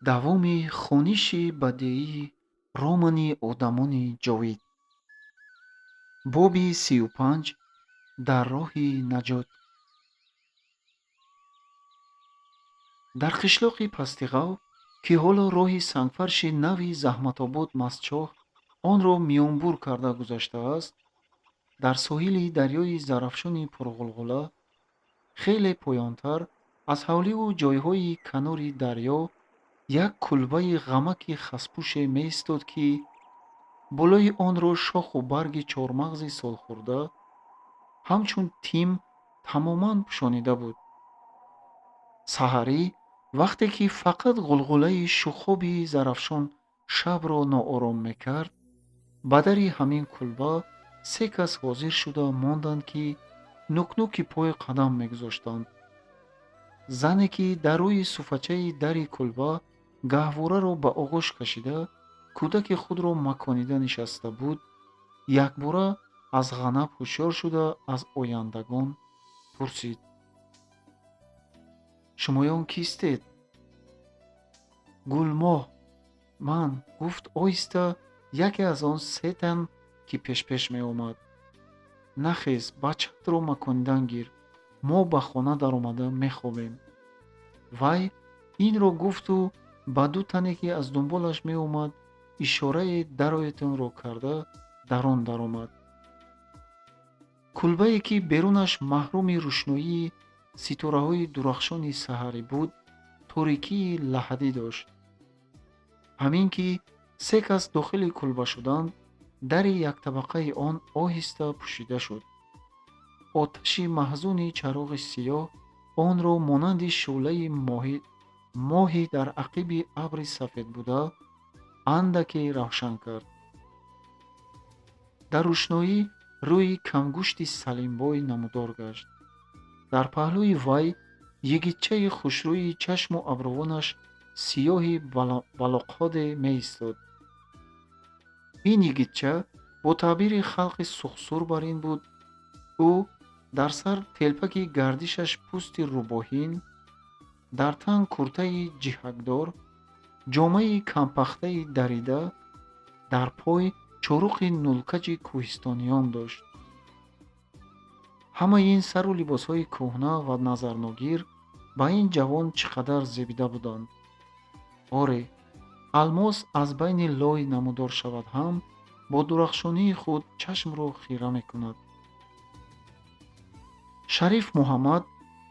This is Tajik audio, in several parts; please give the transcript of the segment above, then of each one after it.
давоми хониши бадеии романи одамони ҷовид. боби 35. дар роҳи наҷот. дар қишлоқи пастиғав ки ҳоло роҳи сангфарши нави заҳматобод мастчоҳ онро миёнбур карда гузаштааст, дар соҳили дарёи зарафшони пурғулғула хеле поёнтар аз ҳавливу ҷойҳои канори дарё як кулбаи ғамаки хаспӯше меистод, ки болои онро шоху барги чормағзи солхӯрда ҳамчун тим тамоман пӯшонида буд. саҳарӣ вақте ки фақат ғулғулаи шухоби зарафшон шабро ноором мекард, ба дари ҳамин кулба се кас ҳозир шуда монданд, ки нук-нуки пой қадам мегузоштанд. зане ки дар рӯи суфачаи дари кулба гаҳвораро ба оғӯш кашида кӯдаки худро маконида нишаста буд, якбора аз ғанаб ҳушёр шуда аз ояндагон пурсид: шумоён кистед? гулмоҳ, ман, гуфт оҳиста яке аз он се тан, ки пеш-пеш меомад. нахез, бачаатро маконидан гир, мо ба хона даромада мехобем. вай инро гуфту ба ду тане, ки аз дунболаш меомад, ишораи дароятонро карда дар он даромад. кулбае ки берунаш маҳруми рӯшноии ситораҳои дурахшони саҳарӣ буд, торикии лаҳадӣ дошт. ҳамин ки се кас дохили кулба шуданд, дари яктабақаи он оҳиста пӯшида шуд. оташи маҳзуни чароғи сиёҳ онро монанди шӯълаи моҳӣ дар ақиби абри сафедбуда андаке равшан кард. дар рӯшноӣ рӯи камгӯшти Салимбой намудор гашт. дар паҳлӯи вай йигитчаи хушрӯи чашму абрувонаш сиёҳи балоқҳоде меистод. ин йигитча бо таъбири халқи сухсур бар ин буд: ӯ дар сар телпаки гардишаш пӯсти рӯбоҳин, дар тан куртаи ҷиҳакдор, ҷомаи кампахтаи дарида, дар пой чоруқи нулкаҷи кӯҳистониён дошт. ҳамаи ин сару либосҳои кӯҳна ва назарногир ба ин ҷавон чӣ қадар зебида буданд. оре, алмос аз байни лой намудор шавад ҳам бо дурахшонии худ чашмро хира мекунад. шариф муҳаммад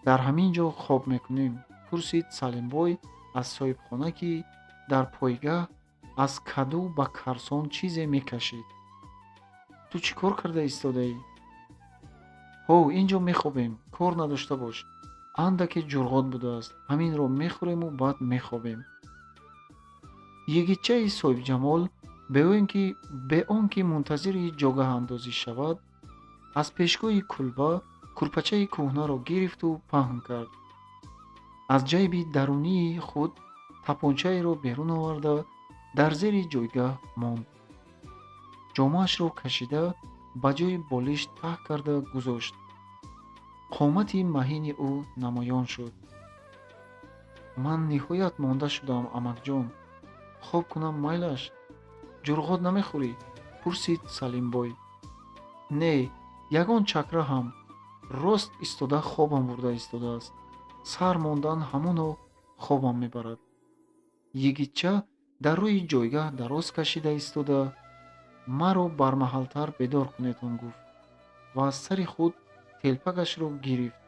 дар ҳамин ҷо хоб мекунем? пурсид Салимбой аз соҳибхона, ки дар пойгаҳ аз каду ба карсон чизе мекашид. ту чӣ кор карда истодаӣ? ҳо, ин ҷо мехобем, кор надошта бош. андаке ҷурғот будааст, ҳаминро мехӯрему баъд мехобем. йигитчаи соҳибҷамол бе он ки мунтазири ҷогаҳандозӣ шавад, аз пешгоҳи кулба курпачаи кӯҳнаро гирифту паҳн кард. аз ҷайби дарунии худ тапончаеро берун оварда дар зери ҷойгоҳ монд. ҷомаашро кашида ба ҷои болиш таҳ карда гузошт. қомати маҳини ӯ намоён шуд. ман ниҳоят монда шудам, амакҷон. хоб кунам майлаш? ҷурғот намехӯрӣ? пурсид Салимбой. не, ягон чакра ҳам. рост истода хобам бурда истодааст. сар мондан ҳамоно хобам мебарад. йигитча дар рӯи ҷойгоҳ дароз кашида истода, маро бармаҳалтар бедор кунедон гуфт ва аз сари худ телпакашро гирифт.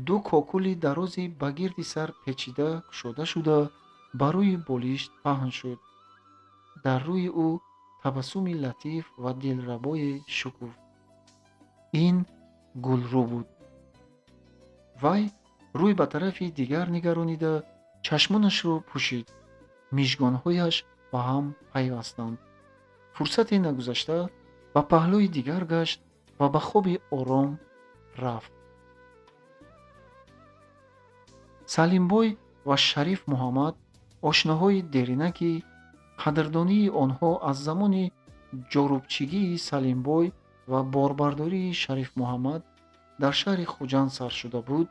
ду кокули дарози ба гирди сар печида кушода шуда ба рӯи болишт паҳн шуд. дар рӯи ӯ табассуми латиф ва дилрабое шукуфт. ин Гулрӯ буд. вай рӯй ба тарафи дигар нигаронида чашмонашро пӯшид. мижгонҳояш ба ҳам пайвастанд. фурсате нагузашта ба паҳлӯи дигар гашт ва ба хоби ором рафт. Салимбой ва Шариф Муҳаммад, ошноҳои дерина, ки қадрдонии онҳо аз замони ҷорубчигии Салимбой ва борбардории Шариф Муҳаммад дар шаҳри Хуҷанд сар шуда буд,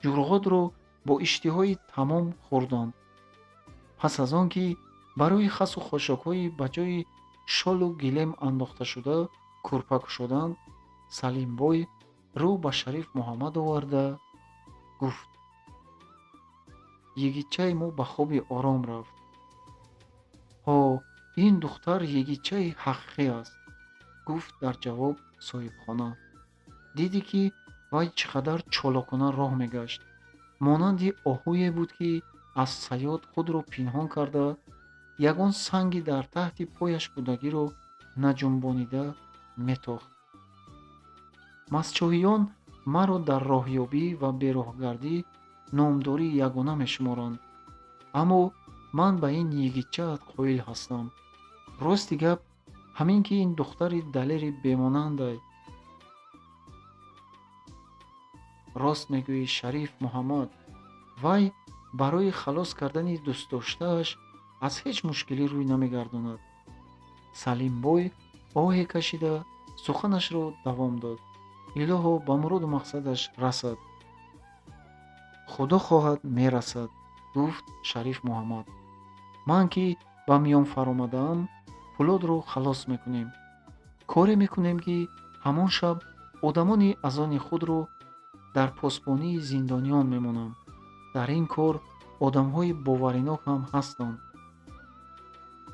ҷурғотро бо иштиҳои тамом хӯрданд. пас аз он ки барои хасу хошокҳои ба ҷои шолу гилем андохташуда кӯрпа кушоданд, Салимбой рӯ ба Шариф Муҳаммад оварда гуфт: «Йигитчаи мо ба хоби ором рафт. Ҳо, ин духтар йигитчаи ҳақиқӣ аст», — гуфт дар ҷавоб соҳибхона. Диди, ки вай чӣ қадар чолокона роҳ мегашт. Монанди оҳуе буд, ки аз саёд худро пинҳон карда, ягон санги дар таҳти пояш будагиро наҷунбонида метохт. Мастчоҳиён маро дар роҳёбӣ ва бероҳгардӣ номдории ягона мешуморанд. Аммо ман ба ин йигитчаат қоил ҳастам. Рости гап ҳамин, ки ин духтари далери бемонандай. Рост мегӯӣ, Шариф Муҳаммад. Вай барои халос кардани дӯстдоштааш аз ҳеҷ мушкилӣ рӯй намегардонад. Салимбой оҳе кашида суханашро давом дод. Илоҳо ба муроду мақсадаш расад. Худо хоҳад мерасад, гуфт Шариф Муҳаммад. Ман ки ба миён фаромадаам, Пулодро халос мекунем. Коре мекунем, ки ҳамон шаб одамони аз они худро дар посбонии зиндониён мемонам. Дар ин кор одамҳои боваринок ҳам ҳастанд.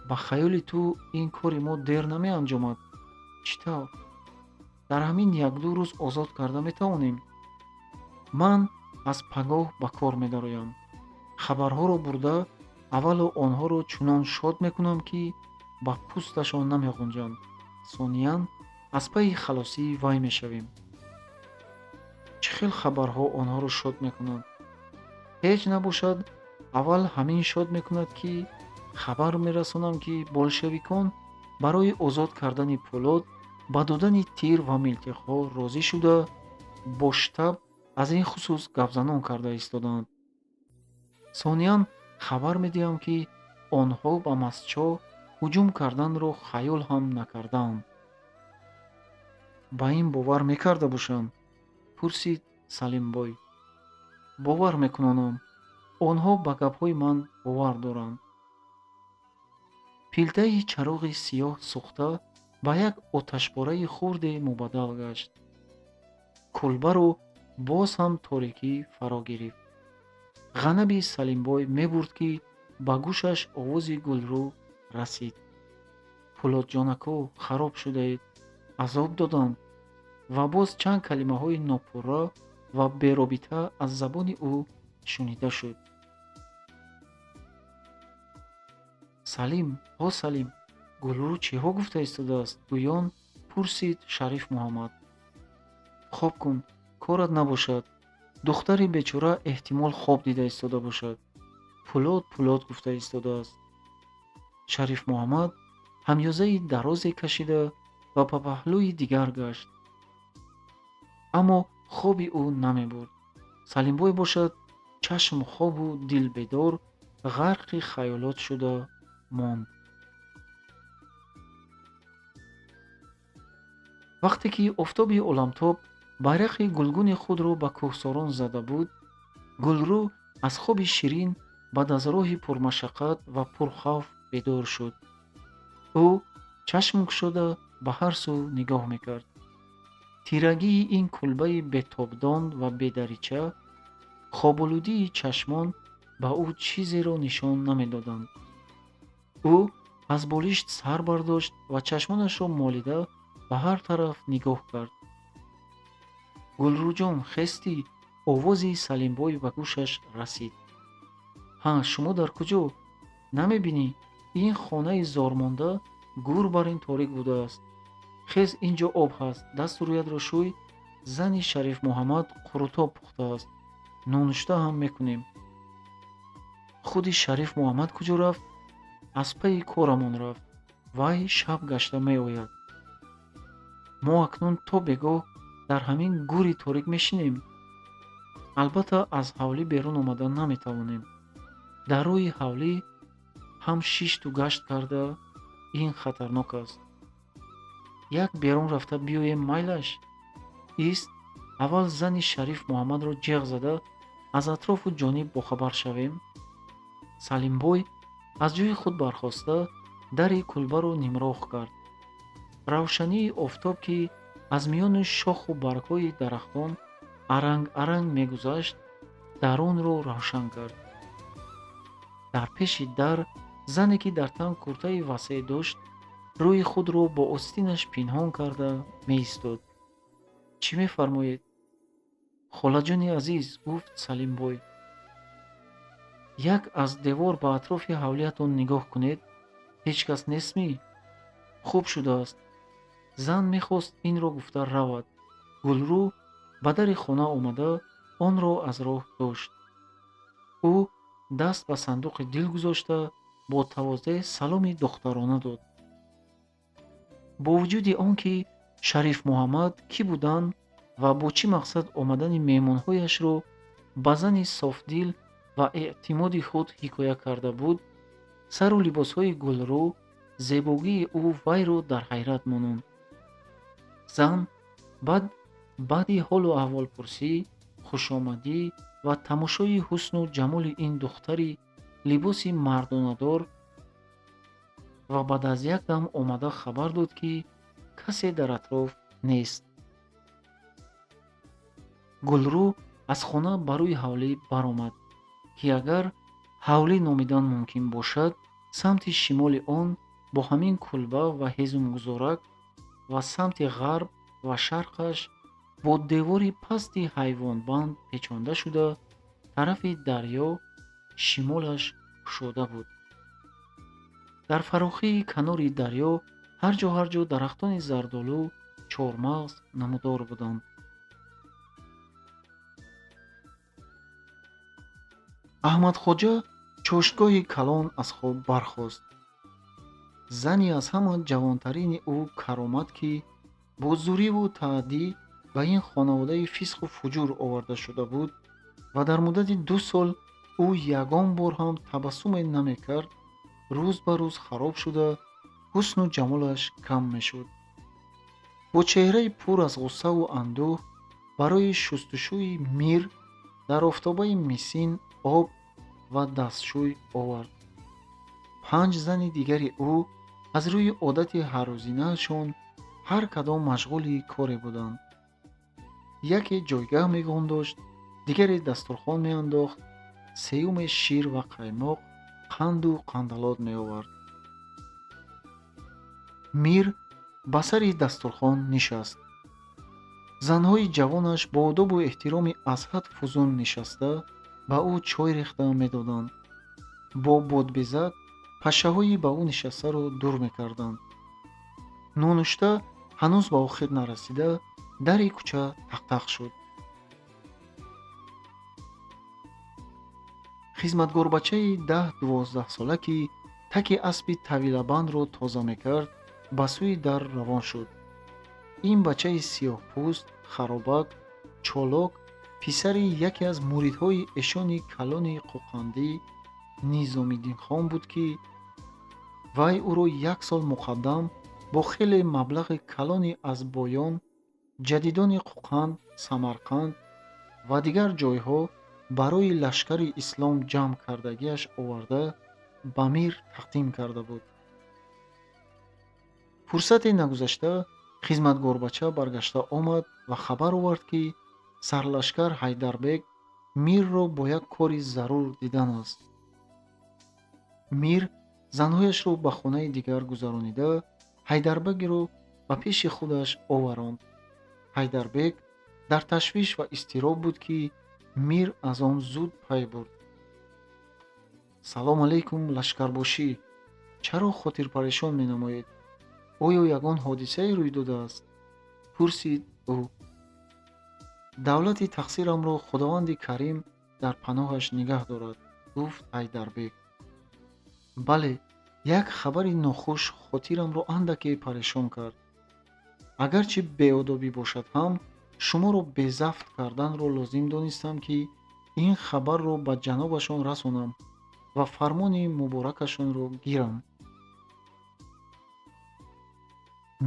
Ба хаёли ту ин кори мо дер намеанҷомад? Чӣ тавр? Дар ҳамин як-ду рӯз озод карда метавонем. Ман аз пагоҳ ба кор медароям. Хабарҳоро бурда, аввало онҳоро чунон шод мекунам, ки ба пӯсташон намеғунҷанд. Сониян аз пайи халосии вай мешавем. Чӣ хел хабарҳо онҳоро шод мекунанд? Ҳеҷ набошад, аввал ҳамин шод мекунад, ки хабар мерасонам, ки болшевикон барои озод кардани Пулод ба додани тир ва милтиқҳо розӣ шуда, бо штаб аз ин хусус гапзанон карда истоданд. Сониян хабар медиҳам, ки онҳо ба Мастчоҳ ҳуҷум карданро хаёл ҳам накардаанд. Ба ин бовар мекарда бошанд? Пурсид Салимбой. Бовар мекунонам. Онҳо ба гапҳои ман бовар доранд. Пилтаи чароғи сиёҳ сӯхта ба як оташпораи хурде мубаддал гашт. Кулбаро боз ҳам торикӣ фаро гирифт. ғанаби Салимбой мебурд, ки ба гӯшаш овози Гулрӯ расид. Пулодҷонако, хароб шудаед, азоб доданд. Ва боз чанд калимаҳои нопурра ва беробита аз забони ӯ шунида шуд. Салим, ҳо Салим, Гулрӯ чиҳо гуфта истодааст? Гӯён пурсид Шариф Муҳаммад. Хоб кун, корат набошад. Духтари бечора эҳтимол хоб дида истода бошад. Пулод гуфта истодааст. Шариф Муҳаммад ҳамёзаи дарозе кашида ва ба паҳлӯи дигар гашт. Аммо хоби ӯ намебурд. Салимбой бошад, чашм хобу дил бедор, ғарқи хаёлот шуда монд. вақте ки офтоби оламтоб байрақи гулгуни худро ба кӯҳсорон зада буд, Гулрӯ аз хоби ширин баъд аз роҳи пурмашаққат ва пурхавф бедор шуд. ӯ чашм кушода ба ҳар сӯ нигоҳ мекард. тирагии ин кулбаи бетобдон ва бедарича, хоболудии чашмон ба ӯ чизеро нишон намедоданд. ӯ аз болишт сар бардошт ва чашмонашро молида ба ҳар тараф нигоҳ кард. Гулрӯҷон, хестӣ? Овози Салимбой ба гӯшаш расид. Ҳа, шумо дар куҷо? Намебинӣ, ин хонаи зормонда гур бар ин торик будааст. Хез, ин ҷо об ҳаст, дасту рӯятро шӯй. Зани Шариф Муҳаммад қурутоб пухтааст. Нонушта ҳам мекунем. худи Шариф Муҳаммад куҷо рафт? Аз пайи корамон рафт. Вай шаб гашта меояд. Мо акнун то бегоҳ дар ҳамин гури торик мешинем. Албатта аз ҳавлӣ берун омада наметавонем. Дар рӯи ҳавлӣ ҳам шишту гашт карда, ин хатарнок аст. Як берун рафта биёем майлаш? Ист, аввал зани Шариф Муҳаммадро ҷеғ зада аз атрофу ҷониб бохабар шавем. Салимбой аз ҷои худ бархоста дари кулбаро нимроғ кард. равшании офтоб ки аз миёни шоху баргҳои дарахтон аранг мегузашт, дарунро равшан кард. дар пеши дар зане ки дар тан куртаи васеъ дошт, рӯи худро бо остинаш пинҳон карда меистод. чӣ мефармоед, холаҷони азиз, гуфт Салимбой. як аз девор ба атрофи ҳавлиятон нигоҳ кунед, ҳеҷ кас нестми? хуб шудааст. зан мехост инро гуфта равад. гулрӯ ба дари хона омада онро аз роҳ дошт. ӯ даст ба сандуқи дил гузошта бо тавозеъ саломи духтарона дод. бо вуҷуди он ки Шариф Муҳаммад кӣ буданд ва бо чӣ мақсад омадани меҳмонҳояшро ба зани софдил ва эътимоди худ ҳикоя карда буд, сару либосҳои гулрӯ зебогии ӯ вайро дар ҳайрат мононд. зан баъди ҳолу аҳволпурсӣ, хушомадӣ ва тамошои ҳусну ҷамоли ин духтари либоси мардонадор ва баъд аз як дам омада хабар дод ки касе дар атроф нест. гулрӯ аз хона ба рӯи ҳавлӣ баромад, ки агар ҳавлӣ номидан мумкин бошад, самти шимоли он бо ҳамин кулба ва ҳезумгузорак ва самти ғарб ва шарқаш бо девори пасти ҳайвонбанд печонда шуда, тарафи дарьё шимолаш кушода буд. дар фарохии канори дарьё ҳарҷо дарахтони зардолу, чормағз намудор буданд. аҳмадхоҷа чоштгоҳи калон аз хоб бархост. зани аз ҳама ҷавонтарини ӯ каромат, ки бо зуриву таъдӣ ба ин хонаводаи фисқу фуҷур оварда шуда буд ва дар муддати 2 сол ӯ ягон бор ҳам табассуме намекард, рӯз ба рӯз хароб шуда, ҳусну ҷамолаш кам мешуд. бо чеҳраи пур аз ғуссаву андӯҳ барои шустушӯи Мир дар офтобаи мисин об ва дастшӯй овард. 5 зани дигари ӯ аз рӯи одати ҳаррӯзинаашон ҳар кадом машғули коре буданд. яке ҷойгаҳ мегон дошт, дигаре дастурхон меандохт, сеюме шир ва қаймоқ, қанду қандалот меовард. Мир ба сари дастурхон нишаст. занҳои ҷавонаш бо одобу эҳтироми аз ҳад фузун нишаста ба ӯ чой рехта медоданд. бо бодбезак пашаҳои ба ӯ нишастаро дур мекарданд. нонушта ҳанӯз ба охир нарасида, дари кӯча тақ-тақ шуд. хизматгорбачаи 10-12 сола ки таки аспи тавилабандро тоза мекард, ба сӯи дар равон шуд. ин бачаи сиёҳпӯст, харобак, чолок, писари яке аз муридҳои эшони калони қӯқандӣ Низомиддинхон буд, ки вай ӯро 1 сол муқаддам бо хеле маблағи калони аз Боён, ҷадидони Қӯқанд, Самарқанд ва дигар ҷойҳо барои лашкари ислом ҷамъ кардагиаш оварда ба Мир тақдим карда буд. фурсате нагузашта хизматгорбача баргашта омад ва хабар овард, ки сарлашкар Ҳайдарбек Мирро бо як кори зарур дидан аст. Мир занҳояшро ба хонаи дигар гузаронида, Ҳайдарбекро ба пеши худаш оваронд. Ҳайдарбек дар ташвиш ва изтироб буд, ки Мир аз он зуд пай бурд. салом алейкум лашкарбошӣ, чаро хотирпарешон менамоед? оё ягон ҳодисае рӯй додааст? пурсид ӯ. давлати тақсирамро худованди карим дар паноҳаш нигаҳ дорад, гуфт Ҳайдарбек. бале, як хабари нохуш хотирамро андаке парешон кард. агарчи беодобӣ бошад ҳам, шуморо безафт карданро лозим донистам, ки ин хабарро ба ҷанобашон расонам ва фармони муборакашонро гирам.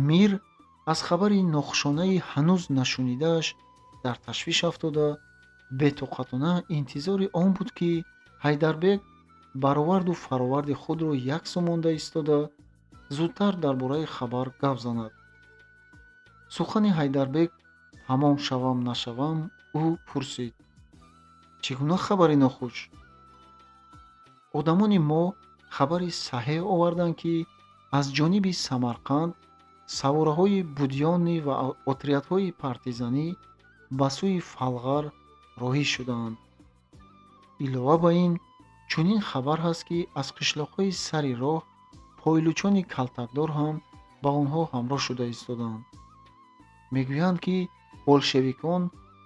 Мир аз хабари нохушонаи ҳанӯз нашунидааш дар ташвиш афтода, бетоқатона интизори он буд, ки Ҳайдарбек бароварду фароварди худро яксо монда истода, зудтар дар бораи хабар гап занад. сухани Ҳайдарбек тамом шавам нашавам, ӯ пурсид: чӣ гуна хабари нохуш? одамони мо хабари саҳеҳ оварданд, ки аз ҷониби Самарқанд савораҳои будёнӣ ва отрядҳои партизанӣ ба сӯи Фалғар роҳӣ шудаанд. илова ба ин, чунин хабар ҳаст, ки аз қишлоқҳои сари роҳ пойлучони калтакдор ҳам ба онҳо ҳамроҳ шуда истоданд. мегӯянд, ки болшевикон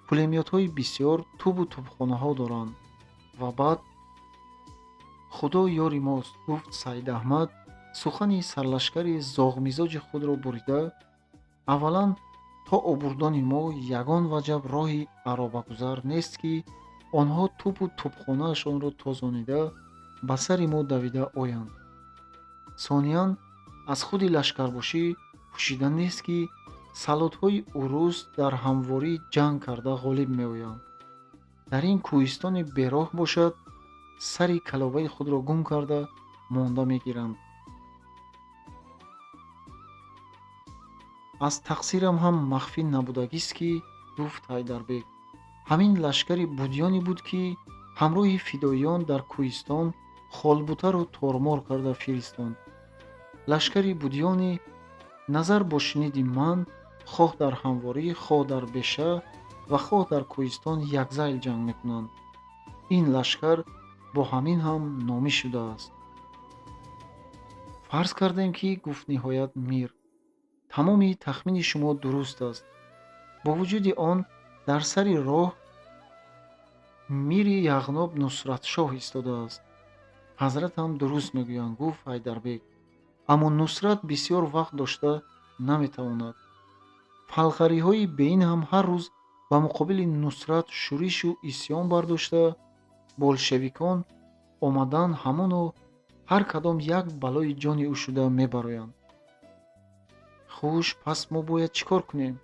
пулемётҳои бисёр, тубу тӯбхонаҳо доранд. ва баъд худо ёри мост, гуфт Саидаҳмад, сухани сарлашкари зоғмизоҷи худро бурида: аввалан, то обурдони мо ягон ваҷаб роҳи аробагузар нест, ки онҳо тӯбу тӯбхонаашонро тозонида ба сари мо давида оянд. сониян, аз худи лашкарбошӣ пӯшида нест, ки салотҳои урус дар ҳамворӣ ҷанг карда ғолиб меоянд. дар ин кӯҳистони бероҳ бошад, сари каловаи худро гум карда монда мегиранд. аз тақсирам ҳам махфӣ набудагист, ки гуфт Ҳайдарбек, ҳамин лашкари будёне буд, ки ҳамроҳи фидоиён дар кӯҳистон холбутаро тормор карда фиристонд. лашкари будёне назар бо шиниди ман хоҳ дар ҳамворӣ, хоҳ дар беша ва хоҳ дар кӯҳистон якзайл ҷанг мекунанд. ин лашкар бо ҳамин ҳам номӣ шудааст. фарз кардем, ки гуфт ниҳоят Мир, тамоми тахмини шумо дуруст аст. бо вуҷуди он, дар сари роҳ мири яғноб Нусратшоҳ истодааст. ҳазратам дуруст мегӯянд, гуфт Ҳайдарбек, аммо Нусрат бисёр вақт дошта наметавонад. фалғариҳои беин ҳам ҳар рӯз ба муқобили Нусрат шӯришу исьён бардошта, болшевикон омадан ҳамоно ҳар кадом як балои ҷони ӯ шуда мебароянд. хуш, пас мо бояд чӣ кор кунем?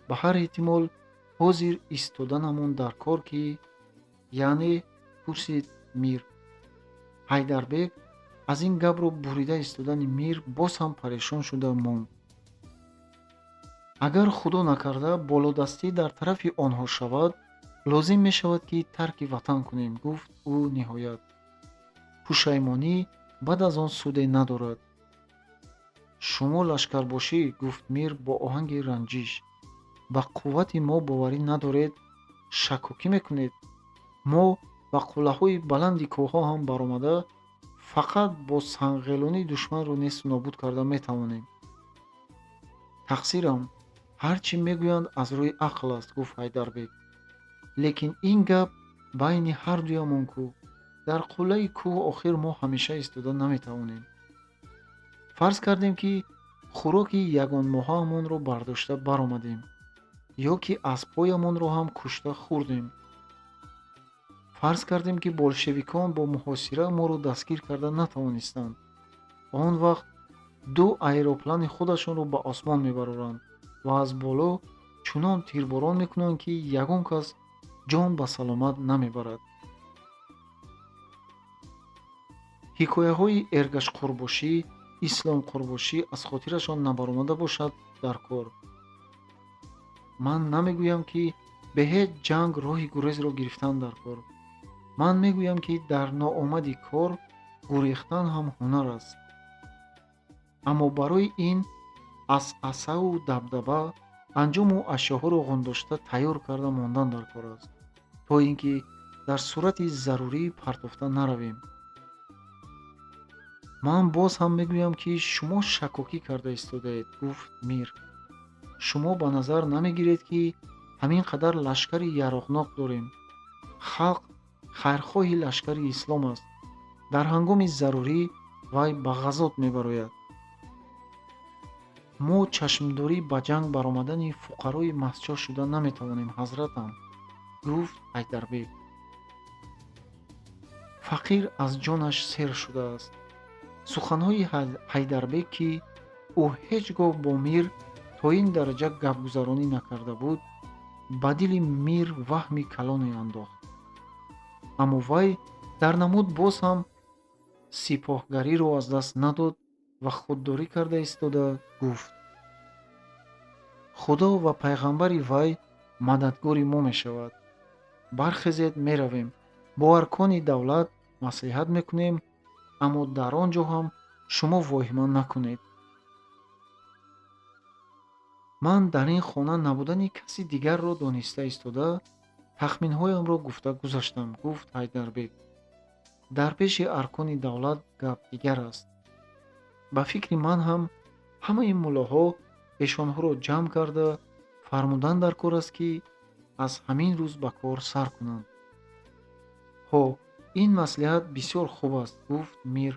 ба ҳар эҳтимол ҳозир истоданамон дар кор, ки яъне, пурсид Мир. Ҳайдарбек аз ин гапро бурида истодани Мир боз ҳам парешон шуда монд. агар худо накарда болодастӣ дар тарафи онҳо шавад, лозим мешавад, ки тарки ватан кунем, гуфт ӯ ниҳоят. пушаймонӣ баъд аз он суде надорад. шумо лашкарбошӣ, гуфт Мир бо оҳанги ранҷиш, ба қуввати мо боварӣ надоред, шакокӣ мекунед. мо ба қуллаҳои баланди кӯҳҳо ҳам баромада, фақат бо сангқелонӣ душманро несту нобуд карда метавонем. тақсирам, ҳар чӣ мегӯянд аз рӯи ақл аст, гуфт Ҳайдарбек. лекин ин гап байни ҳардуямон кӯ? дар қуллаи кӯҳ охир мо ҳамеша истода наметавонем. фарз кардем, ки хӯроки ягонмоҳаамонро бардошта баромадем, ё ки аспҳоямонро ҳам кушта хӯрдем. фарз кардем, ки болшевикон бо муҳосира моро дастгир карда натавонистанд. он вақт ду аэроплани худашонро ба осмон мебароранд ва аз боло чунон тирборон мекунанд, ки ягон кас ҷон ба саломат намебарад. ҳикояҳои Эргаш Қурбошӣ, Ислом Қурбошӣ аз хотирашон набаромада бошад дар кор. ман намегӯям, ки бе ҳеҷ ҷанг роҳи гурезро гирифтан дар кор. ман мегӯям, ки дар ноомади кор гурехтан ҳам ҳунар аст. аммо барои ин асъасаву дабдаба, анҷому ашёҳоро ғундошта тайёр карда мондан дар кор аст, то ин ки дар сурати зарурӣ партофта наравем. ман боз ҳам мегӯям, ки шумо шакокӣ карда истодаед, гуфт Мир. шумо ба назар намегиред, ки ҳамин қадар лашкари яроғнок дорем. халқ хайрхоҳи лашкари ислом аст. дар ҳангоми зарурӣ вай ба ғазот мебарояд. мо чашмдорӣ ба ҷанг баромадани фуқарои мастчо шуда наметавонем, ҳазратам, гуфт Ҳайдарбек. фақир аз ҷонаш сер шудааст. суханҳои Ҳайдарбек, ки ӯ ҳеҷ гоҳ бо Мир то ин дараҷа гапгузаронӣ накарда буд, ба дили мир ваҳми калоне андохт. аммо вай дар намуд боз ҳам сипоҳгариро аз даст надод ва худдорӣ карда истода гуфт: худо ва пайғамбари вай мададгори мо мешавад. бархезед, меравем. бо аркони давлат маслиҳат мекунем, аммо дар он ҷо ҳам шумо воҳима накунед. ман дар ин хона набудани каси дигарро дониста истода тахминҳоямро гуфта гузаштам, гуфт Ҳайдарбек. дар пеши аркони давлат гап дигар аст. ба фикри ман ҳам ҳамаи муллоҳо пешонҳоро ҷамъ карда фармудан дар кор аст, ки аз ҳамин рӯз ба кор сар кунанд. ҳо, ин маслиҳат бисёр хуб аст, гуфт Мир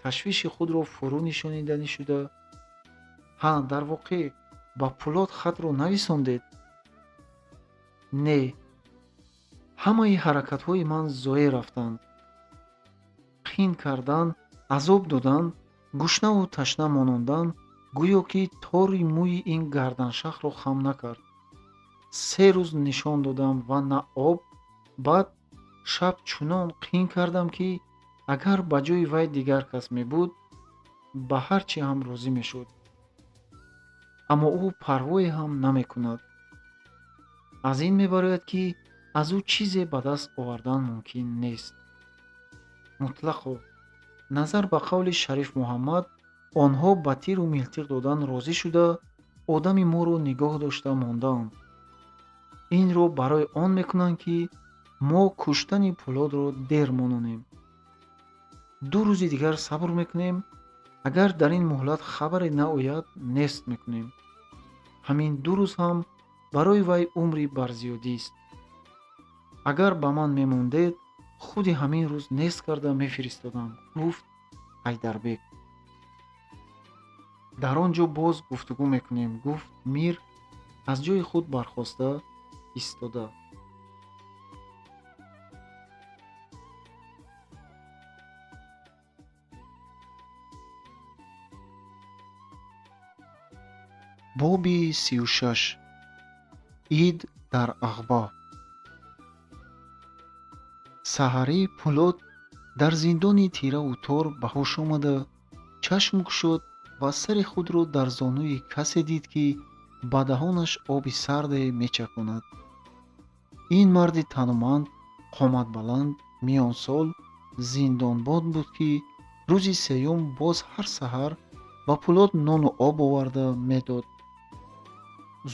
ташвиши худро фурӯ нишонида шуда. ҳа, дар воқеъ ба Пулод хатро нависондед? Не, ҳамаи ҳаракатҳои ман зоя рафтанд. қин кардан, азоб додан, гушнаву ташна монондан, гӯё ки тори мӯи ин гарданшахро хам накард. 3 рӯз нишон додам ва на об. баъд шаб чунон қин кардам, ки агар ба ҷои вай дигар кас мебуд, ба ҳар чӣ ҳам розӣ мешуд. аммо ӯ парвое ҳам намекунад. аз ин мебарояд, ки аз ӯ чизе ба даст овардан мумкин нест. мутлақо назар ба қавли Шариф Муҳаммад, онҳо ба тиру милтиқ додан розӣ шуда, одами моро нигоҳ дошта мондаанд. инро барои он мекунанд, ки мо куштани Пулодро дер мононем. 2 рӯзи дигар сабр мекунем. агар дар ин муҳлат хабаре наояд, нест мекунем. ҳамин 2 рӯз ҳам барои вай умри барзиёдист. агар ба ман мемондед, худи ҳамин рӯз нест карда мефиристодам, гуфт Ҳайдарбек. дар он ҷо боз гуфтугӯ мекунем, гуфт Мир аз ҷои худ бархоста истода. боби 36. ид дар Ағба. саҳарӣ Пулод дар зиндони тираву тор ба ҳуш омада, чашм кушод ва сари худро дар зонуи касе дид, ки ба даҳонаш оби сарде мечаконад. ин марди тануманд, қоматбаланд, миёнсол, зиндонбон буд, ки рӯзи сеюм боз ҳар саҳар ба Пулод нону об оварда медод.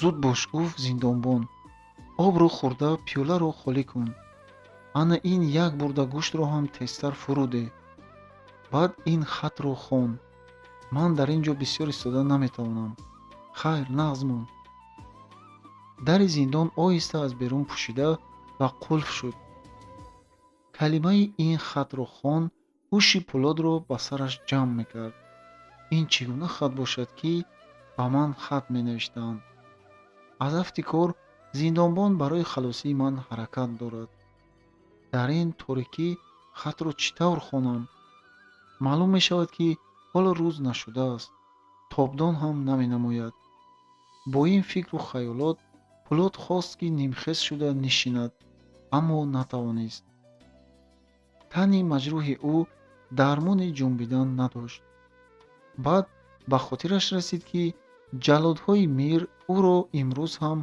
зуд бош, гуфт зиндонбон, обро хӯрда пиёларо холӣ кун. ана ин як бурда гӯштро ҳам тезтар фурӯ де. баъд ин хатро хон. ман дар ин ҷо бисёр истода наметавонам. хайр, нағз мон. дари зиндон оҳиста аз берун пӯшида ва қулф шуд. калимаи ин хатро хон ҳуши Пулодро ба сараш ҷамъ мекард. ин чӣ гуна хат бошад, ки ба ман хат менавиштаанд? аз афти кор зиндонбон барои халосии ман ҳаракат дорад. дар ин торикӣ хатро чӣ тавр хонам? маълум мешавад, ки ҳоло рӯз нашудааст. тобдон ҳам наменамояд. бо ин фикру хаёлот Пулод хост, ки нимхез шуда нишинад, аммо натавонист. тани маҷрӯҳи ӯ дармони ҷунбидан надошт. баъд ба хотираш расид, ки ҷаллодҳои Мир ӯро имрӯз ҳам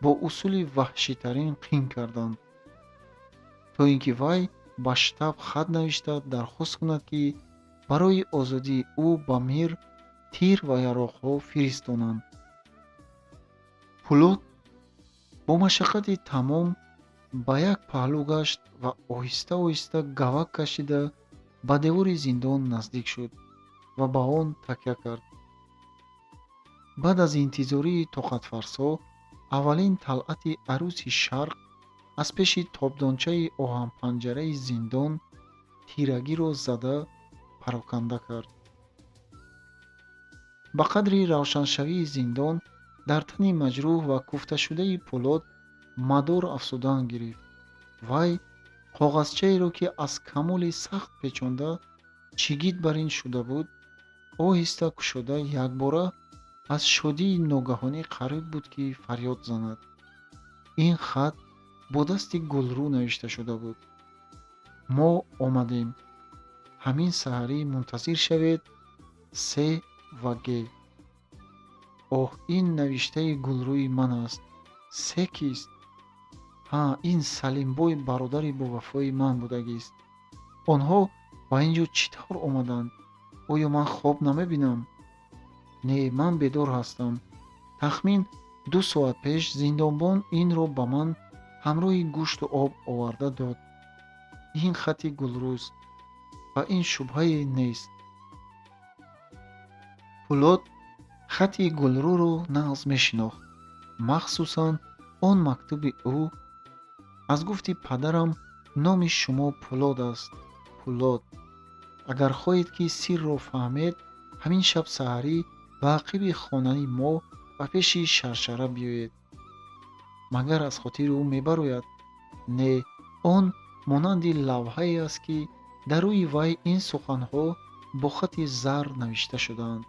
бо усули ваҳшитарин қин карданд, то ин ки вай ба штаб хат навишта дархост кунад, ки барои озодии ӯ ба Мир тир ва яроқҳо фиристонанд. Пулод бо машаққати тамом ба як паҳлӯ гашт ва оҳиста оҳиста гавак кашида ба девори зиндон наздик шуд ва ба он такя кард. баъд аз интизории тоқатфарсо, аввалин талъати арӯси Шарқ аз пеши тобдончаи оҳанпанҷараи зиндон тирагиро зада пароканда кард. ба қадри равшаншавии зиндон дар тани маҷрӯҳ ва куфташудаи Пулод мадор афзудан гирифт. вай коғазчаеро, ки аз камоли сахт печонда чигит бар ин шуда буд, оҳиста кушода якбора аз шодии ногаҳонӣ қариб буд, ки фарёд занад. ин хат бо дасти гулрӯ навишта шуда буд: мо омадем. ҳамин саҳарӣ мунтазир шавед. С ва Г. Оҳ, ин навиштаи гулрӯи ман аст. Се кист? Ҳа, ин Салимбой бародари бовафои ман будагист. онҳо ба ин ҷо чӣ тавр омаданд? оё ман хоб намебинам? Не, ман бедор ҳастам. тахмин 2 соат пеш зиндонбон инро ба ман ҳамроҳи гӯшту об оварда дод. ин хати гулрӯст ва ин шубҳае нест. Пулот хати гулрӯро нағз мешинохт, махсусан он мактуби ӯ: аз гуфти падарам номи шумо Пулот аст. Пулот, агар хоҳед ки сирро фаҳмед, ҳамин шаб саҳарӣ ба ақиби хонаи мо ба пеши Шаршара биёед. Магар аз хотири ӯ мебарояд? Не, он монанди лавҳае аст, ки дар рӯи вай ин суханҳо бо хати зар навишта шудаанд.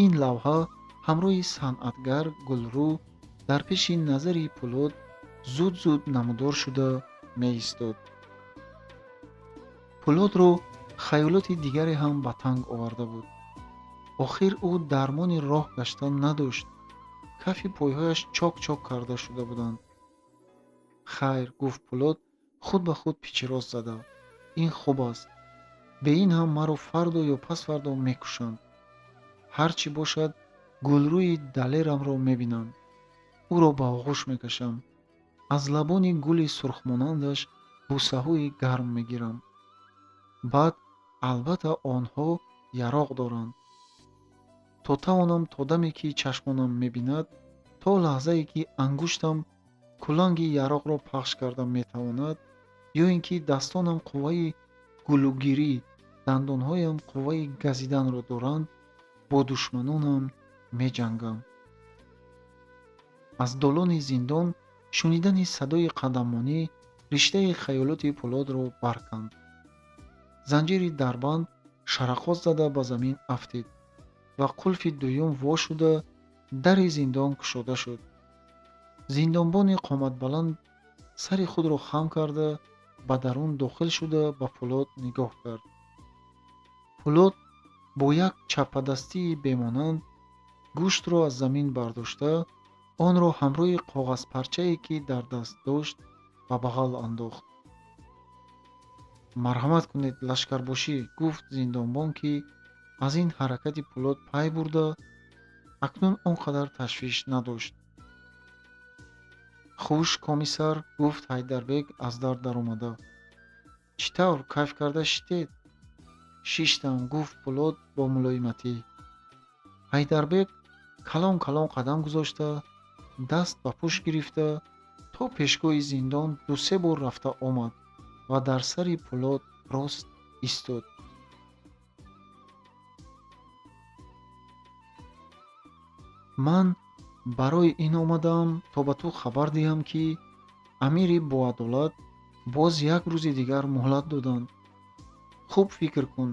ин лавҳа ҳамроҳи санъатгар Гулрӯ дар пеши назари Пулот зуд намудор шуда меистод. Пулотро хаёлоти дигаре ҳам ба танг оварда буд. охир ӯ дармони роҳ гаштан надошт. кафи пойҳояш чок карда шуда буданд. хайр, гуфт Пулот худ ба худ пичироз зада, ин хуб аст. бе ин ҳам маро фардо ё пасфардо мекушанд. ҳар чӣ бошад, гулрӯи далерамро мебинам. ӯро ба оғӯш мекашам. аз лабони гули сурхмонандаш бусаҳои гарм мегирам. баъд албатта онҳо яроқ доранд. то тавонам то даме ки чашмонам мебинад, то лаҳзае ки ангуштам куланги яроқро пахш карда метавонад, ё ин ки дастонам қувваи гулӯгирӣ, дандонҳоям қувваи газиданро доранд, бо душманонам меҷангам. аз долони зиндон шунидани садои қадамонӣ риштаи хаёлоти Пулотро барканд. занҷири дарбанд шарақот зада ба замин афтид ва қулфи дуюм во шуда дари зиндон кушода шуд. зиндонбони қоматбаланд сари худро хам карда ба дарун дохил шуда ба Пулот нигоҳ кард. Пулот бо як чаппадастии бемонанд гӯштро аз замин бардошта, онро ҳамроҳи коғазпарчае ки дар даст дошт ба бағал андохт. марҳамат кунед, лашкарбошӣ, гуфт зиндонбон, ки аз ин ҳаракати Пулот пай бурда, акнун он қадар ташвиш надошт. хуш, комиссар, гуфт Ҳайдарбек аз дар даромада. чӣ тавр, кайф карда шитед? шиштам, гуфт Пулот бо мулоиматӣ. Ҳайдарбек калон қадам гузошта, даст ба пушт гирифта, то пешгоҳи зиндон 2-3 бор рафта омад ва дар сари Пулот рост истод. ман барои ин омадаам, то ба ту хабар диҳам, ки амири боадолат боз як рӯзи дигар муҳлат доданд. хуб фикр кун.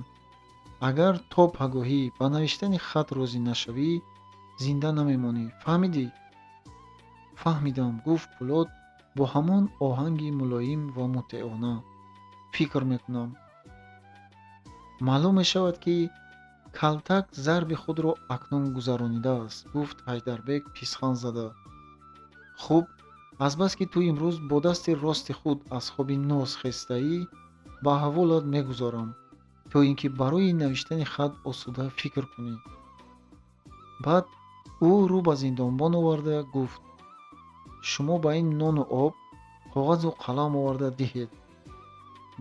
агар то пагоҳӣ ба навиштани хат розӣ нашавӣ, зинда намемонӣ. фаҳмидӣ? фаҳмидам, гуфт Пулот бо ҳамон оҳанги мулоим ва мутеона. фикр мекунам. маълум мешавад, ки Калтак зарби худро акнун гузаронидааст, гуфт Ҳайдарбек писханд зада. хуб, азбаски ту имрӯз бо дасти рости худ аз хоби ноз хестаӣ, ба ҳаволат мегузорам, то ин ки барои навиштани хат осуда фикр кунӣ. баъд ӯ рӯ ба зиндонбон оварда гуфт: шумо ба ин нону об коғазу қалам оварда диҳед.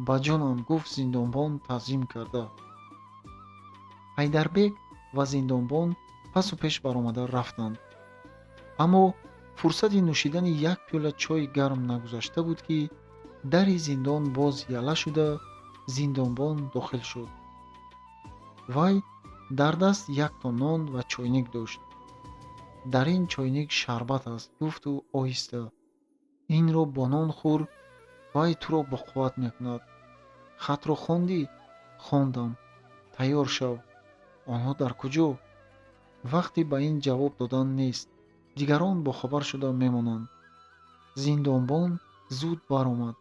ба ҷонам, гуфт зиндонбон тазим карда. Ҳайдарбек ва зиндонбон пасу пеш баромада рафтанд. аммо фурсати нӯшидани як пиёла чойи гарм нагузашта буд, ки дари зиндон боз яла шуда, зиндонбон дохил шуд. вай дар даст якто нон ва чойник дошт. дар ин чойник шарбат аст, гуфту оҳиста. инро бо нон хӯр, вай туро боқувват мекунад. хатро хондӣ? хондам. тайёр шав. онҳо дар куҷо? вақти ба ин ҷавоб додан нест. дигарон бохабар шуда мемонанд. зиндонбон зуд баромад.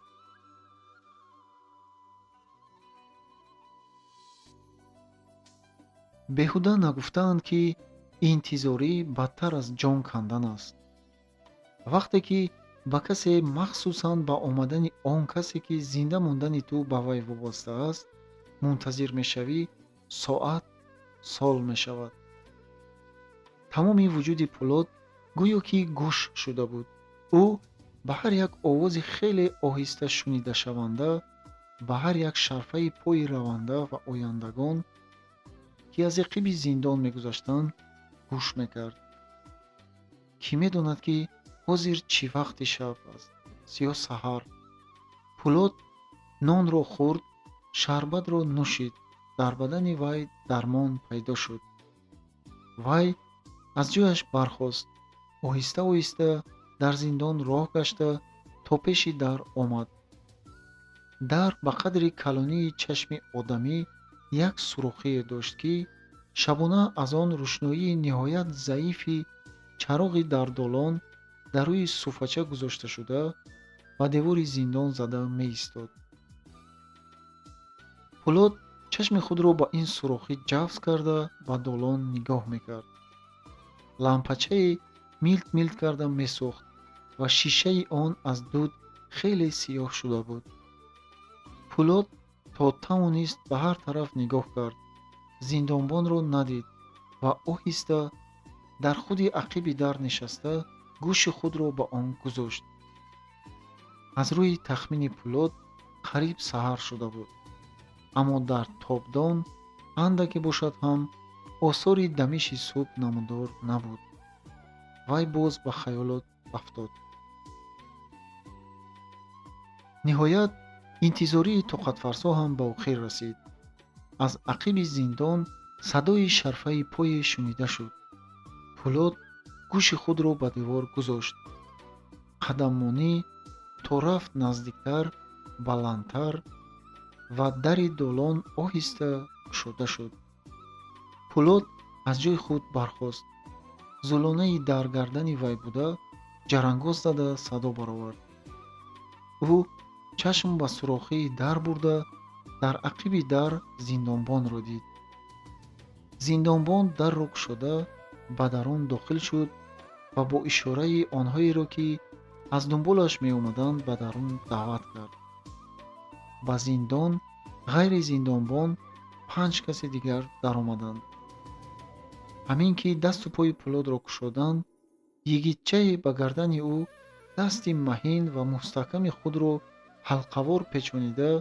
беҳуда нагуфтаанд, ки интизорӣ бадтар аз ҷон кандан аст. вақте ки ба касе, махсусан ба омадани он касе, ки зинда мондани ту ба вай вобаста аст, мунтазир мешавӣ, соат сол мешавад. тамоми вуҷуди Пӯлод гӯё ки гӯш шуда буд. ӯ ба ҳар як овози хеле оҳиста шунидашаванда, ба ҳар як шарфаи пои раванда ва ояндагон, ки аз иқиби зиндон мегузаштанд, гӯш мекард. Кӣ медонад, ки ҳозир чӣ вақти шаб аст ё саҳар? Пӯлод нонро хӯрд, шарбатро нӯшид, дар бадани вай дармон пайдо шуд. Вай аз ҷояш бархост, оҳиста оҳиста дар зиндон роҳ гашта, то пеши дар омад. дар ба қадри калонии чашми одамӣ як сурохие дошт, ки шабона аз он рӯшноии ниҳоят заифи чароғи дар долон дар рӯи суфача гузошта шуда ба девори зиндон зада меистод. Пӯлод чашми худро ба ин сурохӣ ҷафз карда ба долон нигоҳ мекард. лампачае милт милт карда месӯхт ва шишаи он аз дуд хеле сиёҳ шуда буд. Пӯлод то тавонист ба ҳар тараф нигоҳ кард, зиндонбонро надид ва оҳиста дар худи ақиби дар нишаста гӯши худро ба он гузошт. аз рӯи тахмини Пӯлод қариб саҳар шуда буд, аммо дар тобдон андаке бошад ҳам осори дамиши субҳ намудор набуд. вай боз ба хаёлот афтод. ниҳоят интизории тоқатфарсо ҳам ба охир расид. аз ақиби зиндон садои шарфаи пое шунида шуд. Пӯлод гӯши худро ба девор гузошт. қадаммонӣ то рафт наздиктар, баландтар ва дари долон оҳиста кушода шуд. Пӯлод аз ҷои худ бархост. зулонаи дар гардани вай буда ҷарангоз зада садо баровард. ӯ чашм ба сурохии дар бурда, дар ақиби дар зиндонбонро дид. зиндонбон дарро кушода ба дарун дохил шуд ва бо ишораи онҳоеро, ки аз дунболаш меомаданд, ба дарун даъват кард. ба зиндон ғайри зиндонбон 5 каси дигар даромаданд. ҳамин ки дасту пои Пӯлодро кушоданд, йигитчае ба гардани ӯ дасти маҳин ва мустаҳками худро ҳалқавор печонида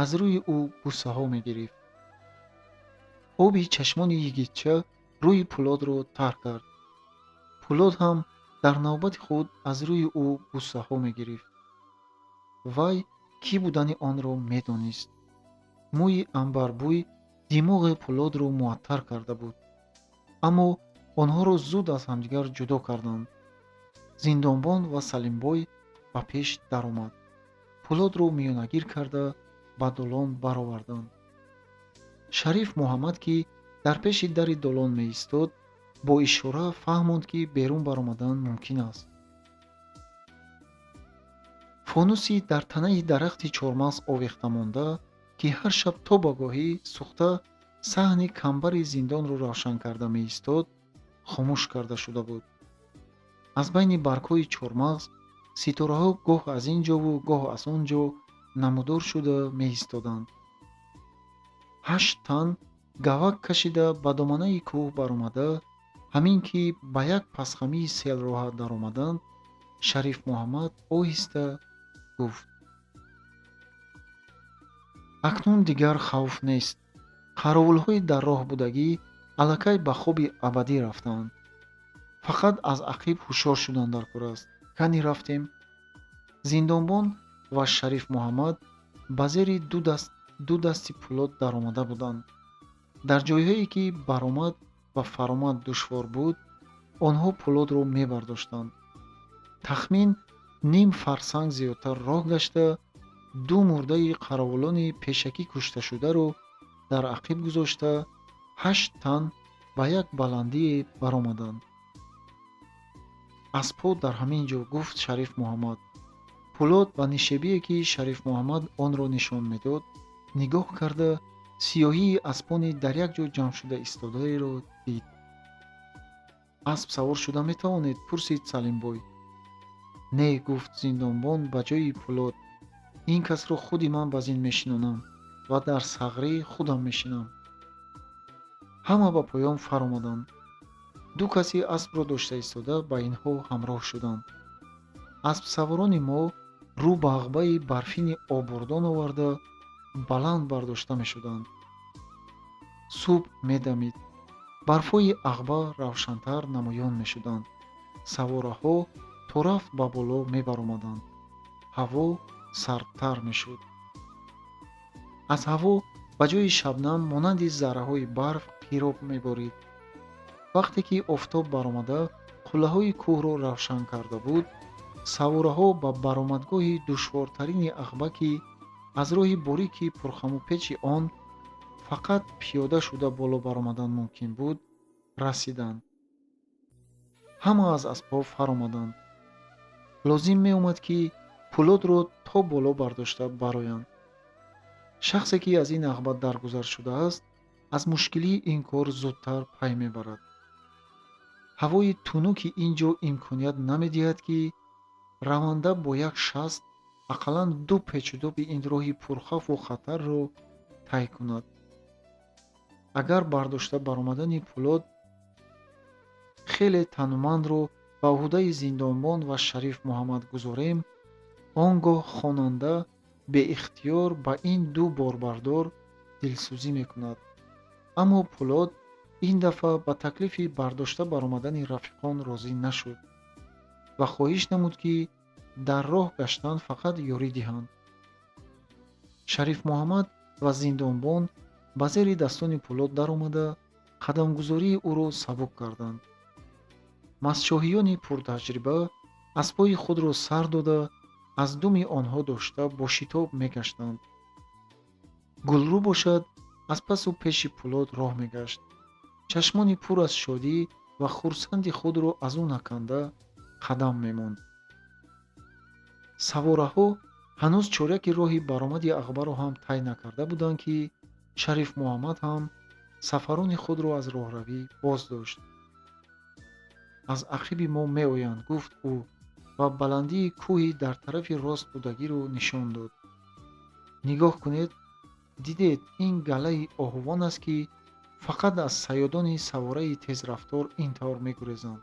аз рӯи ӯ бусаҳо мегирифт. оби чашмони йигитча рӯи Пӯлодро тар кард. Пӯлод ҳам дар навбати худ аз рӯи ӯ бусаҳо мегирифт. вай кӣ будани онро медонист. мӯи амбарбӯй димоғи Пӯлодро муаттар карда буд. аммо онҳоро зуд аз ҳамдигар ҷудо карданд. зиндонбон ва Салимбой ба пеш даромад. Пӯлодро миёнагир карда ба долон бароварданд. Шариф Муҳаммад, ки дар пеши дари долон меистод, бо ишора фаҳмонд, ки берун баромадан мумкин аст. фонуси дар танаи дарахти чормағз овехта монда, ки ҳар шаб то ба гоҳӣ сӯхта саҳни камбари зиндонро равшан карда меистод, хомӯш карда шуда буд. аз байни баргҳои чормағз ситораҳо гоҳ аз ин ҷову гоҳ аз он ҷо намудор шуда меистоданд. 8 тан гавак кашида ба доманаи кӯҳ баромада, ҳамин ки ба як пасхамии селроҳа даромаданд, Шариф Муҳаммад оҳиста гуфт: акнун дигар хавф нест. қаровулҳои дар роҳ будагӣ аллакай ба хоби абадӣ рафтаанд. фақат аз ақиб ҳушёр шудан даркор аст. кани рафтем. зиндонбон ва Шариф Муҳаммад ба зери ду дасти Пӯлод даромада буданд. дар ҷойҳое, ки баромад ва фаромад душвор буд, онҳо Пӯлодро мебардоштанд. тахмин ним фарсанг зиёдтар роҳ гашта, ду мурдаи қаровулони пешакӣ кушташударо дар ақиб гузошта, 8 тан ба як баландие баромаданд. аспҳо дар ҳамин ҷо, гуфт Шариф Муҳаммад. Пулот ба нишебие ки Шариф Муҳаммад онро нишон медод, нигоҳ карда сиёҳии аспони дар як ҷо ҷамъ шуда истодаеро дид. «Асп савор шуда метавонед?» пурсид Салимбой. «Не», гуфт зиндонбон ба ҷои Пулот. «Ин касро худи ман ба зин мешинонам ва дар сағрӣ худам мешинам». Ҳама ба поён фаромаданд. ду каси аспро дошта истода ба инҳо ҳамроҳ шуданд. Аспсаворони мо рӯ ба ағбаи барфини обурдон оварда баланд бардошта мешуданд. Субҳ медамид. Барфҳои ағба равшантар намоён мешуданд. Савораҳо то рафт ба боло мебаромаданд. ҳаво сардтар мешуд. аз ҳаво ба ҷои шабнам монанди зарраҳои барф қироб меборид. вақте ки офтоб баромада қуллаҳои кӯҳро равшан карда буд, савораҳо ба баромадгоҳи душвортарини ағба, ки аз роҳи борики пурхамупечи он фақат пиёда шуда боло баромадан мумкин буд, расиданд. ҳама аз аспҳо фаромаданд. лозим меомад ки Пулотро то боло бардошта бароянд. шахсе ки аз ин ағба даргузар шудааст, аз мушкилии ин кор зудтар пай мебарад. ҳавои тунуки ин ҷо имконият намедиҳад ки раванда бо як шаст ақаллан ду печудоби ин роҳи пурхавфу хатарро тай кунад. агар бардошта баромадани Пулот хеле танумандро ба уҳдаи зиндонбон ва Шариф Муҳаммад гузорем, он гоҳ хонанда беихтиёр ба ин ду борбардор дилсӯзӣ мекунад. аммо Пулот ин дафъа ба таклифи бардошта баромадани рафиқон розӣ нашуд ва хоҳиш намуд ки дар роҳ гаштан фақат ёрӣ диҳанд. Шариф Муҳаммад ва зиндонбон ба зеридастони Пулот даромада қадамгузории ӯро сабук карданд. мастшоҳиёни пуртаҷриба аспҳои худро сар дода аз думи онҳо дошта бо шитоб мегаштанд. Гулрӯ бошад аз пасу пеши Пулот роҳ мегашт. чашмони пур аз шодӣ ва хурсанди худро аз ӯ наканда қадам мемонд. савораҳо ҳанӯз чораки роҳи баромади ағбаро ҳам тай накарда буданд ки Шариф Муҳаммад ҳам сафарони худро аз роҳравӣ боз дошт. аз ақиби мо меоянд, гуфт ӯ ва баландии кӯҳи дар тарафи рост будагиро нишон дод. нигоҳ кунед, дидед ин галаи оҳувон аст ки фақат аз саёдони савораи тезрафтор ин тавр мегурезанд.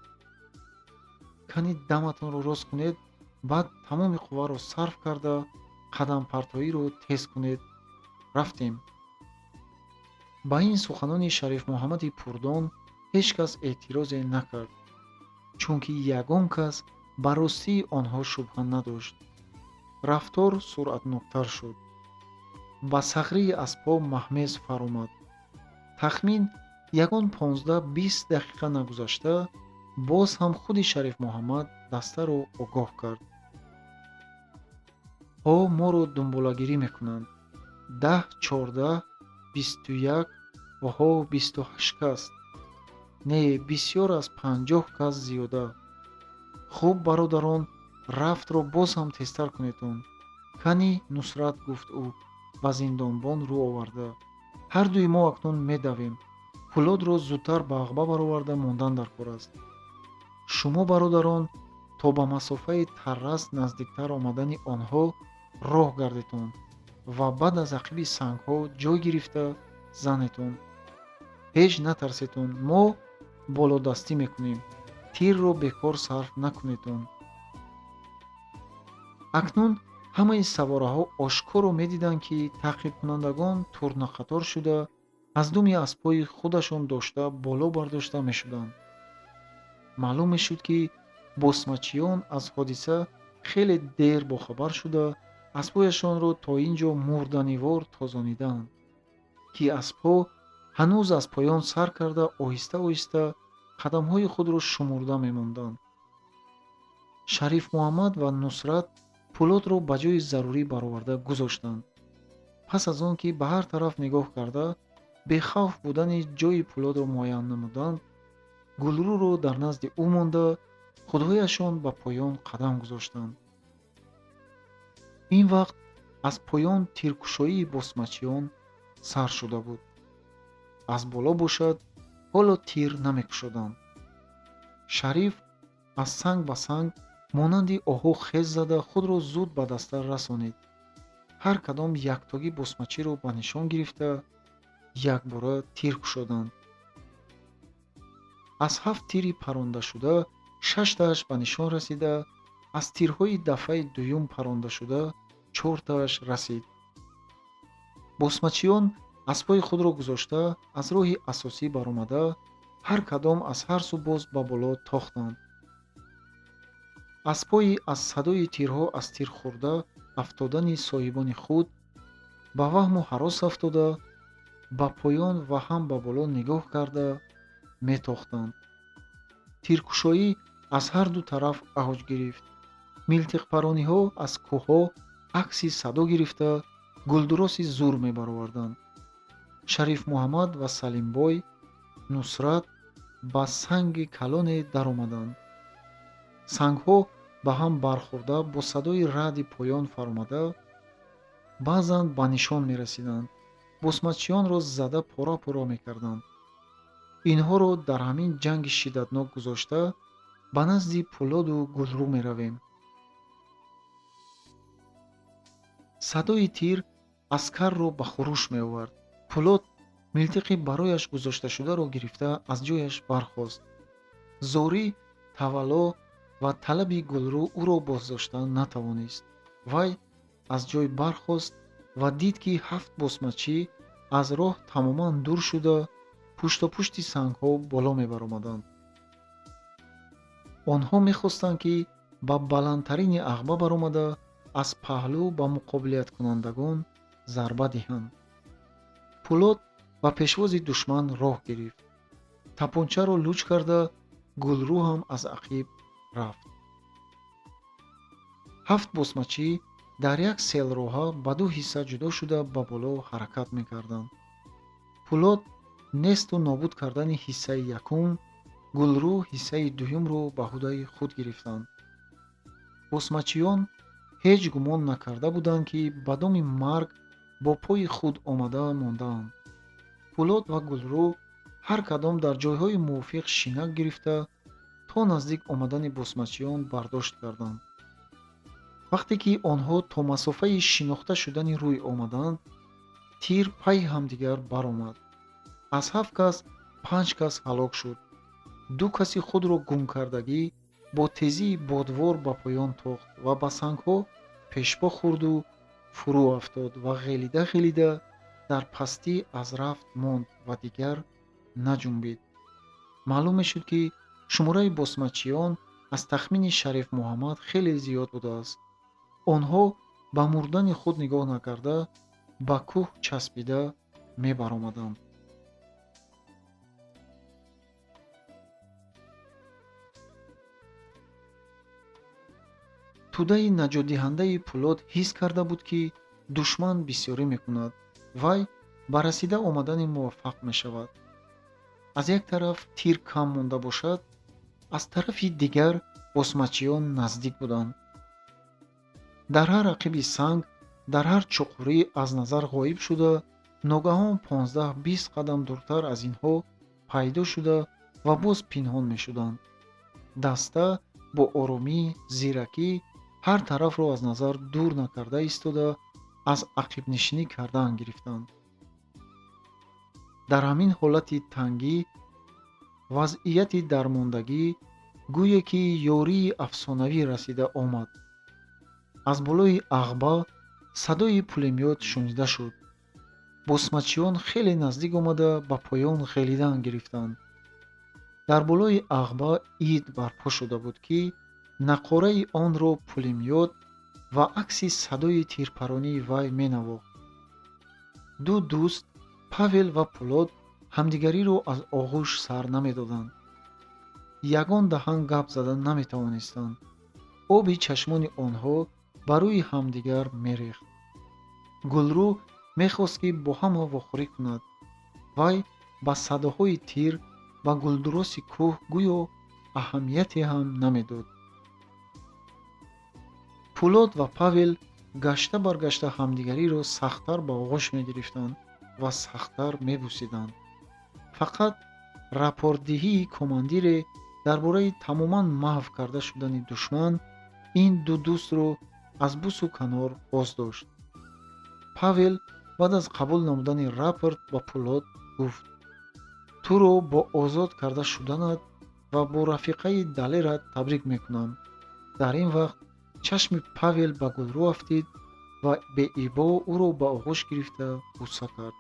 кани даматонро рост кунед, баъд тамоми қувваро сарф карда қадампартоиро тез кунед. рафтем. ба ин суханони Шариф Муҳаммади пурдон ҳеҷ кас эътирозе накард, чунки ягон кас ба ростии онҳо шубҳа надошт. рафтор суръатноктар шуд. ба сағрии аспҳо маҳмез фаромад. тахмин ягон 15-20 дақиқа нагузашта боз ҳам худи Шариф Муҳаммад дастаро огоҳ кард. ҳо моро дунболагирӣ мекунанд. 10, 14, 21, оҳо 28 кас. не, бисёр аз 50 кас зиёда. хуб бародарон, рафтро боз ҳам тезтар кунедон. кани Нусрат, гуфт ӯ ба зиндонбон рӯ оварда. ҳар дуи мо акнун медавем. Пулотро зудтар ба ағба бароварда мондан дар кор аст. шумо бародарон то ба масофаи таррас наздиктар омадани онҳо роҳ гардетон ва баъд аз ақиби сангҳо ҷой гирифта занетон. ҳеҷ натарсетон, мо болодастӣ мекунем. тирро бекор сарф накунедон. акнун ҳамаи савораҳо ошкоро медиданд ки таъқибкунандагон турнақатор шуда аз думи аспҳои худашон дошта боло бардошта мешуданд. маълум мешуд ки босмачиён аз ҳодиса хеле дер бохабар шуда аспҳояшонро то ин ҷо мурданивор тозонидаанд, ки аспҳо ҳанӯз аз поён сар карда оҳиста оҳиста қадамҳои худро шумурда мемонданд. Шариф Муҳаммад ва Нусрат Пулотро ба ҷои зарурӣ бароварда гузоштанд. пас аз он ки ба ҳар тараф нигоҳ карда бехавф будани ҷои Пулотро муайян намуданд, Гулрӯро дар назди ӯ монда худҳояшон ба поён қадам гузоштанд. ин вақт аз поён тиркушоии босмачиён сар шуда буд. аз боло бошад, ҳоло тир намекушоданд. шариф аз санг ба санг монанди оҳу хез зада худро зуд ба дастар расонид. ҳар кадом яктоги босмачиро ба нишон гирифта, якбора тир кушоданд. аз 7 тири парондашуда 6тааш ба нишон расида, аз тирҳои дафъаи дуюм парондашуда 4тааш расид. босмачиён аспои худро гузошта аз роҳи асосӣ баромада, ҳар кадом аз ҳар су боз ба боло тохтанд. аспои аз садои тирҳо аз тир хӯрда афтодани соҳибони худ ба ваҳму ҳарос афтода, ба поён ва ҳам ба боло нигоҳ карда метохтанд. тиркушоӣ аз ҳар ду тараф авҷ гирифт. милтиқпарониҳо аз кӯҳҳо акси садо гирифта гулдуроси зур мебароварданд. шариф муҳаммад ва салимбой нусрат ба санги калоне даромаданд. сангҳо ба ҳам бархӯрда бо садои раъди поён фаромада, баъзан ба нишон мерасиданд. босмачиёнро зада пора пора мекарданд. инҳоро дар ҳамин ҷанги шиддатнок гузошта ба назди Пулоду Гулрӯ меравем. садои тир аскарро ба хуруш меовард. Пулод милтиқи барояш гузошташударо гирифта аз ҷояш бархост. зорӣ, тавалло ва талаби Гулрӯ ӯро боздоштан натавонист. вай аз ҷой бархост ва дид, ки 7 босмачӣ аз роҳ тамоман дур шуда, пуштопушти сангҳо боло мебаромаданд. онҳо мехостанд, ки ба баландтарини ағба баромада, аз паҳлӯ ба муқобилияткунандагон зарба диҳанд. Пулод ба пешвози душман роҳ гирифт. тапончаро луч карда, Гулрӯ ҳам аз ақиб рафт. 7 босмачӣ дар як селроҳа ба ду ҳисса ҷудо шуда ба боло ҳаракат мекарданд. Пулод несту нобуд кардани ҳиссаи якум, Гулрӯ ҳиссаи дуюмро ба ӯҳдаи худ гирифтанд. босмачиён ҳеҷ гумон накарда буданд, ки ба доми марг бо пои худ омада мондаанд. Пулод ва Гулрӯ ҳар кадом дар ҷойҳои мувофиқ шинак гирифта, то наздик омадани босмачиён бардошт карданд. вақте ки онҳо то масофаи шинохта шудани рӯй омаданд, тир пай ҳамдигар баромад. аз 7 кас 5 кас ҳалок шуд. 2 каси худро гумкардагӣ бо тезии бодвор ба поён тохт ва ба сангҳо пешпо хӯрду фурӯ афтод ва ғелида дар пастӣ аз рафт монд ва дигар наҷунбид. маълум мешуд, ки шумораи босмачиён аз тахмини Шариф Муҳаммад хеле зиёд будааст. онҳо ба мурдани худ нигоҳ накарда, ба кӯҳ часпида мебаромаданд. тудаи наҷотдиҳандаи Пулод ҳис карда буд, ки душман бисёрӣ мекунад. вай ба расида омадани муваффақ мешавад. аз як тараф тир кам монда бошад, аз тарафи дигар босмачиён наздик буданд. дар ҳар ақиби санг, дар ҳар чуқурӣ аз назар ғоиб шуда, ногаҳон 15-20 қадам дуртар аз инҳо пайдо шуда ва боз пинҳон мешуданд. даста бо оромӣ, зиракӣ ҳар тарафро аз назар дур накарда истода, аз ақибнишинӣ кардан гирифтанд. дар ҳамин ҳолати тангӣ, вазъияти дармондагӣ, гӯё ки ёрии афсонавӣ расида омад. аз болои ағба садои пулемёт шунида шуд. босмачиён хеле наздик омада ба поён ғелидан гирифтанд. дар болои ағба ид барпо шуда буд, ки нақораи онро пулемёт ва акси садои тирпаронии вай менавохт. ду дӯст, Павел ва Пулод, ҳамдигариро аз оғӯш сар намедоданд. ягон даҳан гап зада наметавонистанд. оби чашмони онҳо ба рӯи ҳамдигар мерехт. Гулрӯ мехост, ки бо ҳама вохӯрӣ кунад. вай ба садоҳои тир ба гулдуроси кӯҳ гӯё аҳамияте ҳам намедод. Пӯлод ва Павел гашта баргашта ҳамдигариро сахттар ба оғӯш мегирифтанд ва сахттар мебусиданд. Фақат рапортдиҳии командире дар бораи тамоман маҳв карда шудани душман ин ду дӯстро аз бусу канор боздошт. Павел баъд аз қабул намудани рапорт ба Пӯлод гуфт: туро бо озод карда шуданат ва бо рафиқаи далерат табрик мекунам. Дар ин вақт чашми Павел ба Гулрӯ афтид ва беибо ӯро ба оғӯш гирифта буса кард.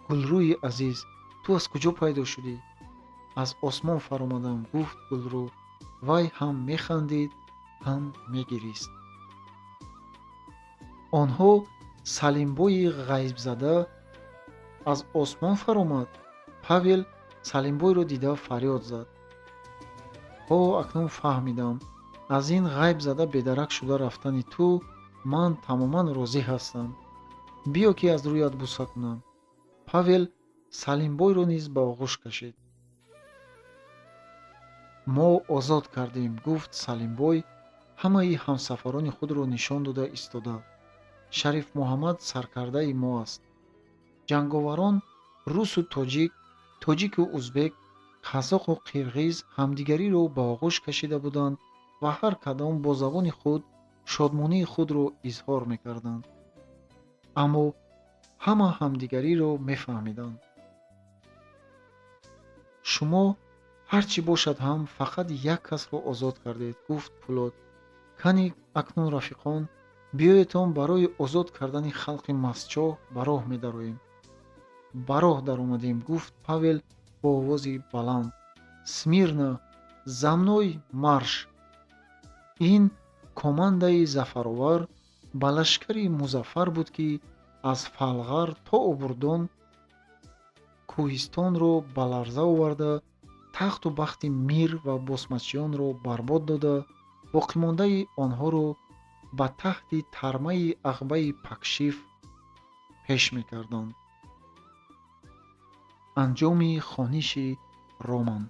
Гулрӯи азиз, ту аз куҷо пайдо шудӣ? Аз осмон фаромадам, гуфт Гулрӯ. Вай ҳам механдид, ҳам мегирист. онҳо Салимбои ғайбзада аз осмон фаромад? Павел Салимбойро дида фарёд зад: ҳо, акнун фаҳмидам. Аз ин ғайбзада бедарак шуда рафтани ту ман тамоман розӣ ҳастам. биё ки аз рӯят буса кунам. Павел Салимбойро низ ба оғӯш кашид. мо озод кардем, гуфт Салимбой ҳамаи ҳамсафарони худро нишон дода истода. Шариф Муҳаммад саркардаи мо аст. Ҷанговарон русу тоҷик, тоҷику узбек, қазоқу қирғиз ҳамдигариро ба оғӯш кашида буданд ва ҳар кадом бо забони худ шодмонии худро изҳор мекарданд. аммо ҳама ҳамдигариро мефаҳмиданд. шумо ҳар чӣ бошад ҳам фақат як касро озод кардед, гуфт Пӯлод. Каник акнун рафиқон, биёетон барои озод кардани халқи мастчоҳ ба роҳ медароем. ба роҳ даромадем, гуфт Павел бо овози баланд. Смирна, за мной марш! ин командаи зафаровар ба лашкари музаффар буд, ки аз Фалғар то Обурдон кӯҳистонро ба ларза оварда, тахту бахти мир ва босмачиёнро барбод дода, боқимондаи онҳоро ба таҳти тармаи Ағбаи Пакшиф пеш мекарданд. анҷоми хониши Роман.